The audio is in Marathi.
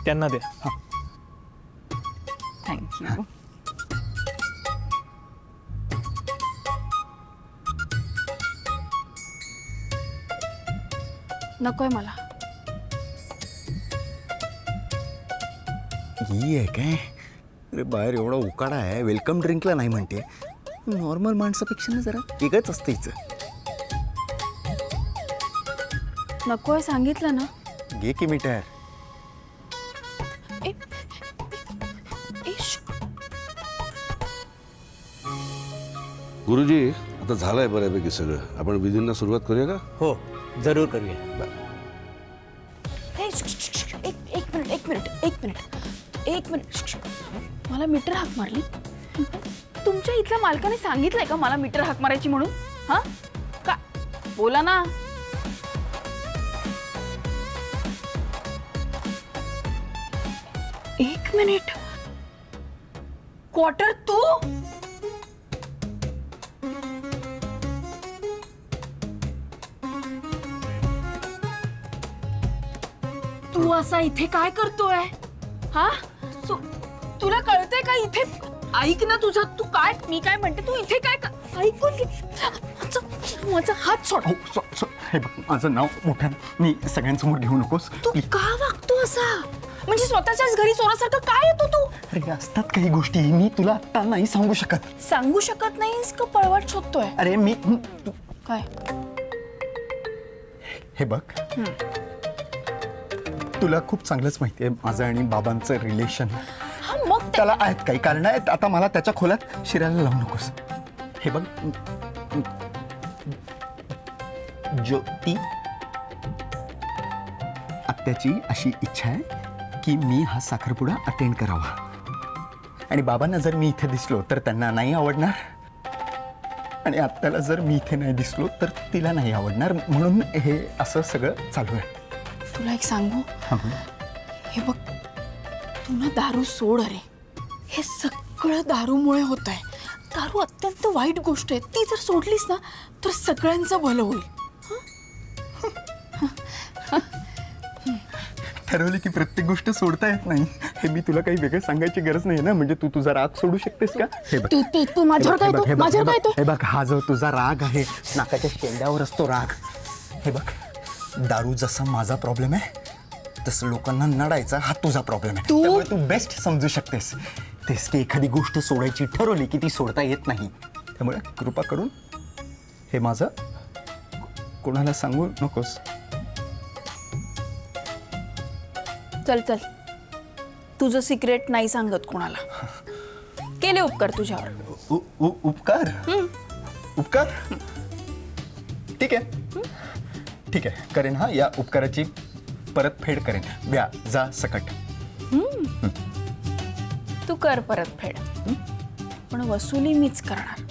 त्यांना द्या. थँक्यू. नकोय मला. ही आहे काय? अरे बाहेर एवढा उकाडा आहे, वेलकम ड्रिंकला नाही म्हणते. नॉर्मल माणसापेक्षा ना जरा वेगळंच असतं हिचं. नकोय सांगितलं ना. घे की मीटर. ए, ए, श- गुरुजी, आता झालंय बऱ्यापैकी सगळं. आपण विधींना सुरुवात करूया का? हो, जरूर करूया. ए, एक मिनिट. मला मीटर हाक मारली. तुमच्या इथल्या मालकाने सांगितलंय का मला मीटर हाक मारायची म्हणून? हा का? बोला ना. एक मिनिट. क्वार्टर तू? तू असा इथे काय करतोय? हा, तुला कळतंय का इथे? ऐक ना तुझा. तू काय, मी काय म्हणते, तू इथे काय ऐकून घे. माझा हात सोड. हे बघ, माझं नाव मोठ्या मी सगळ्यांसमोर घेऊ नकोस. तू का वागतो असा? म्हणजे स्वतःच्याच घरी चोरासारखं काय येतो तू? अरे असतात काही गोष्टी मी तुला आता नाही सांगू शकत. सांगू शकत नाहीस का पळवाट शोधतोय? अरे मी काय? हे बघ, तुला खूप चांगलंच माहिती आहे माझं आणि बाबांचं रिलेशन. हा मग त्याला आहेत काही कारण आहेत. आता मला त्याच्या खोलात शिरायला लावू नकोस. हे बघ ज्योती, आत्याची अशी इच्छा आहे की मी हा साखरपुडा अटेंड करावा. आणि बाबांना जर मी इथे दिसलो तर त्यांना नाही आवडणार, आणि आत्याला जर मी इथे नाही दिसलो तर तिला नाही आवडणार. म्हणून हे असं सगळं चालू आहे. तुला एक सांगू? हा बोल. हे बघ, तू ना दारू सोड. अरे हे सगळं दारूमुळे होत आहे. दारू अत्यंत वाईट गोष्ट आहे. ती जर सोडलीस ना तर सगळ्यांचं भलं होईल. ठरवलं की प्रत्येक गोष्ट सोडता येत नाही. हे मी तुला काही वेगळं सांगायची गरज नाही ना. म्हणजे तू तुझा राग सोडू शकतेस का? हे बघ, तू माझ्यावर काय येतो? माझ्यावर काय येतो? हे बघ, हा जो तुझा राग आहे नाकाच्या शेंड्यावर असतो राग. हे बघ, दारू जसा माझा प्रॉब्लेम आहे तसं लोकांना नडायचा हा तुझा प्रॉब्लेम आहे. त्यामुळे तू बेस्ट समजू शकतेस तेच की एखादी गोष्ट सोडायची ठरवली की ती सोडता येत नाही. त्यामुळे कृपा करून हे माझं कोणाला सांगू नकोस. चल चल, तुझं सिक्रेट नाही सांगत कोणाला. केले उपकार तुझ्यावर. उपकार? उपकार ठीक आहे, ठीक आहे, करेन. हा, या उपकाराची परतफेड करेन. व्या जा सकट. तू कर परतफेड, पण वसुली मीच करणार.